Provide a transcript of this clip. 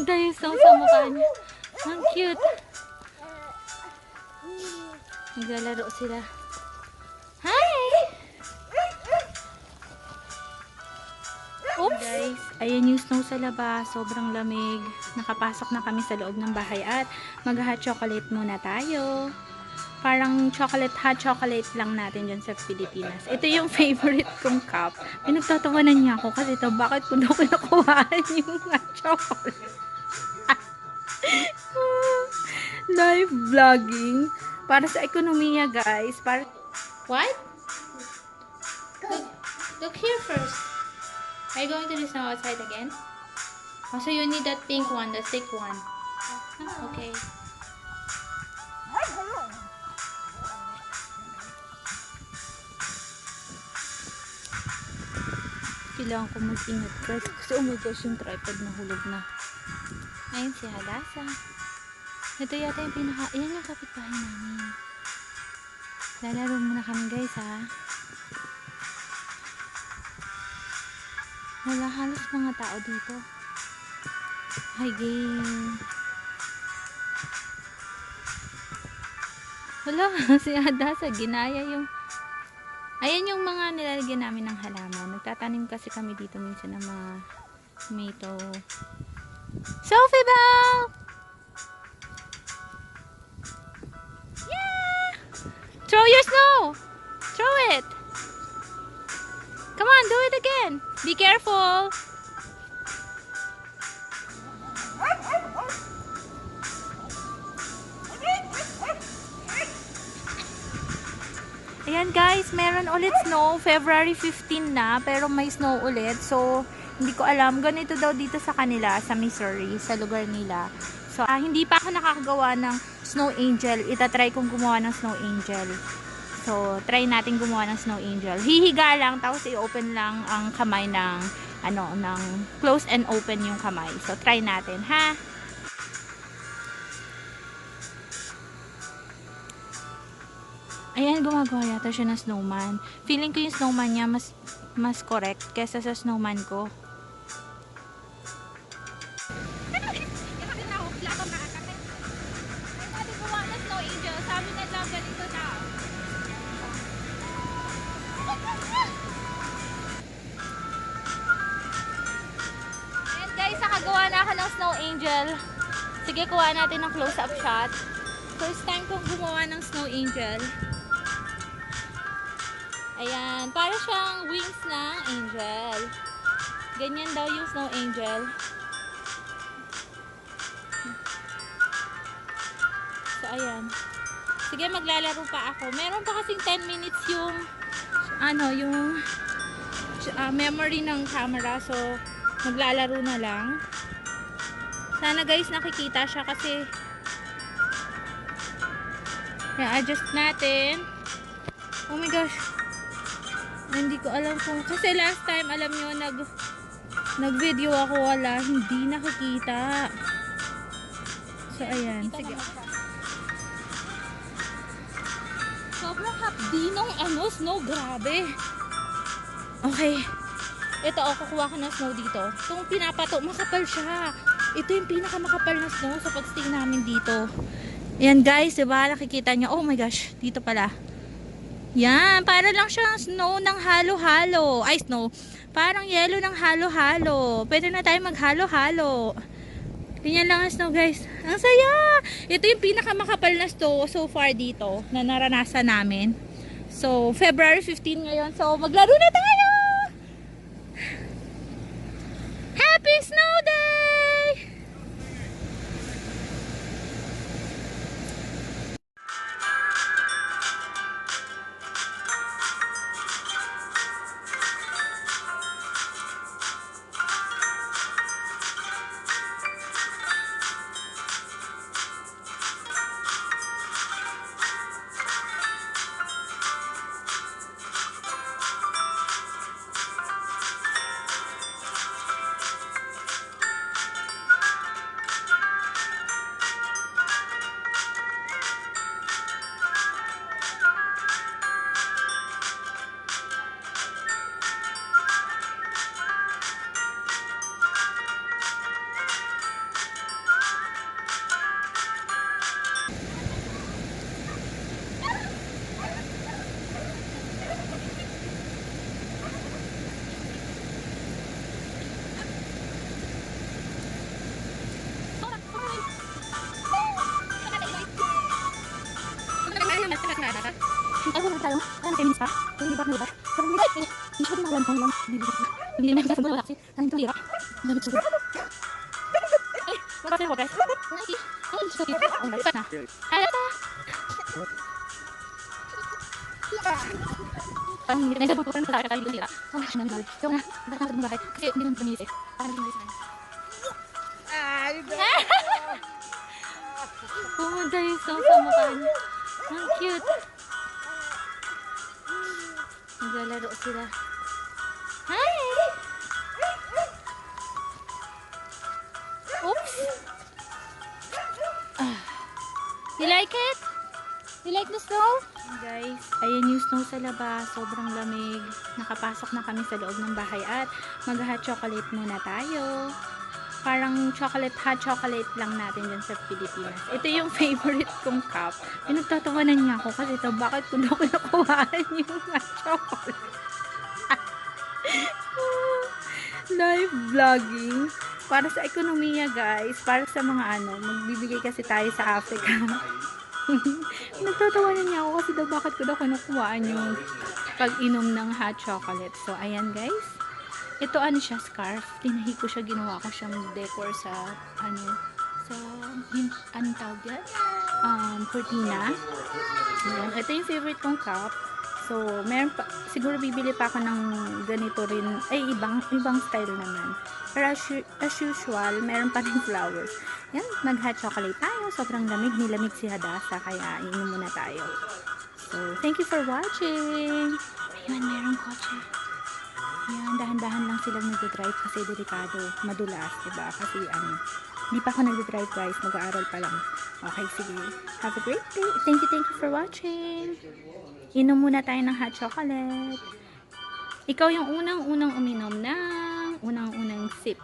Pumunta yung snow sa mukha niya. Ang cute. Naglalaro sila. Hi! Oops! Guys, ayan yung snow sa labas. Sobrang lamig. Nakapasok na kami sa loob ng bahay at mag-hot chocolate muna tayo. Parang chocolate, hot chocolate lang natin dyan sa Pilipinas. Ito yung favorite kong cup. Pinagtatawanan niya ako kasi ito, bakit ko daw kinukuhaan yung hot chocolate? Live vlogging. Para sa ekonomiya, guys. Para... What? Look here first. Are you going to do snow outside again? Oh, so you need that pink one, the thick one. Oh, okay. Kailangan ko mag-ingat guys. Kasi oh my gosh, yung tripod nahulog na. Ayun si Hadasa. Ito yata yung pinaka... Ayan yung kapitbahay namin. Lalaro muna kami guys ha. Wala halos mga tao dito. Hi game. Wala, si Hadasa ginaya yung... Ayan yung mga nilalagyan namin ng halaman. Nagtatanim kasi kami dito minsan ng mga tomato. Sophie Bell! Yeah! Throw your snow! Throw it! Come on, do it again! Be careful! Ayan guys, meron ulit snow. February 15 na, pero may snow ulit. So, hindi ko alam. Ganito daw dito sa kanila, sa Missouri, sa lugar nila. So, hindi pa ako nakakagawa ng snow angel. Itatry kong gumawa ng snow angel. So, try natin gumawa ng snow angel. Hihiga lang, tapos i-open lang ang kamay ng, ng close and open yung kamay. So, try natin, ha? Ayan, gumagawa yata siya ng snowman. Feeling ko yung snowman niya mas correct kesa sa snowman ko. Ayan guys, nakagawa na ako ng snow angel. Sige, kuha natin ng close-up shot. First time kong gumawa ng snow angel. Ayan, para siyang wings ng angel. Ganyan daw yung snow angel. So, ayan. Sige, maglalaro pa ako. Meron pa kasing 10 minutes yung yung memory ng camera. So, maglalaro na lang. Sana guys, nakikita siya kasi i-adjust natin. Oh my gosh. Hindi ko alam kung, kasi last time, alam nyo, nag-video ako, wala, hindi nakikita. So, ayan. Sige. Sobrang hapdi nung snow, grabe. Okay. Ito, kukuha ko ng snow dito. Itong pinapato, makapal siya. Ito yung pinakamakapal na snow sa pagstay namin dito. Ayan guys, diba? Nakikita nyo, oh my gosh, dito pala. Yan, para lang siyang snow ng halo-halo. Ay, snow. Parang yellow ng halo-halo. Pwede na tayo maghalo-halo. Ganyan lang ang snow, guys. Ang saya! Ito yung pinakamakapal na snow so far dito na naranasan namin. So, February 15 ngayon. So, maglaro na tayo! Happy Snow Day! minutes pa. Hindi ba nila? Pero hindi siya dinawan ko lang. Hindi naman kasi wala kasi. Kanin ito lira. Lamig siya. Ay, wala sa'yo guys. Ay, so cute. Oh, nalipat na. Halata! Parang hindi na isa pupunan sa tayo lira. Oh, siya na nilawin. So nga, bakit nakatid mo bahay? Kasi hindi naman pumilis eh. Parang hindi naman pumunta yung song sa mukha niya. Ang cute. Naglalaro sila. Hi! Oops! You like it? You like the snow? Guys, ayan yung snow sa labas. Sobrang lamig. Nakapasok na kami sa loob ng bahay at mag-hot chocolate muna tayo. Parang hot chocolate lang natin dyan sa Pilipinas. Ito yung favorite kong cup. Pinagtatawanan niya ako kasi ito, bakit ko daw nakuhaan yung hot chocolate? Live vlogging. Para sa ekonomiya guys. Para sa mga magbibigay kasi tayo sa Africa. Pinagtatawanan niya ako kasi daw bakit ko daw nakuhaan yung pag-inom ng hot chocolate. So, ayan guys. Ito siya, scarf. Tinahi ko siya, ginawa ko siyang decor sa, anong tawag yan? Cortina. Ayan. Ito yung favorite kong cup. So, meron pa, siguro bibili pa ako ng ganito rin, ibang style naman. Pero as usual, meron pa rin flowers. Yan, nag-hot chocolate tayo. Sobrang lamig, nilamig si Hadasa, kaya inom muna tayo. So, thank you for watching. Ayun, merong kotse. Yan, dahan-dahan lang silang nag-drive kasi delikado, madulas, diba? Kasi hindi pa ako nag-drive guys, mag-aaral pa lang. Okay, sige. Have a great day. Thank you for watching. Inom muna tayo ng hot chocolate. Ikaw yung unang-unang uminom ng unang-unang sip.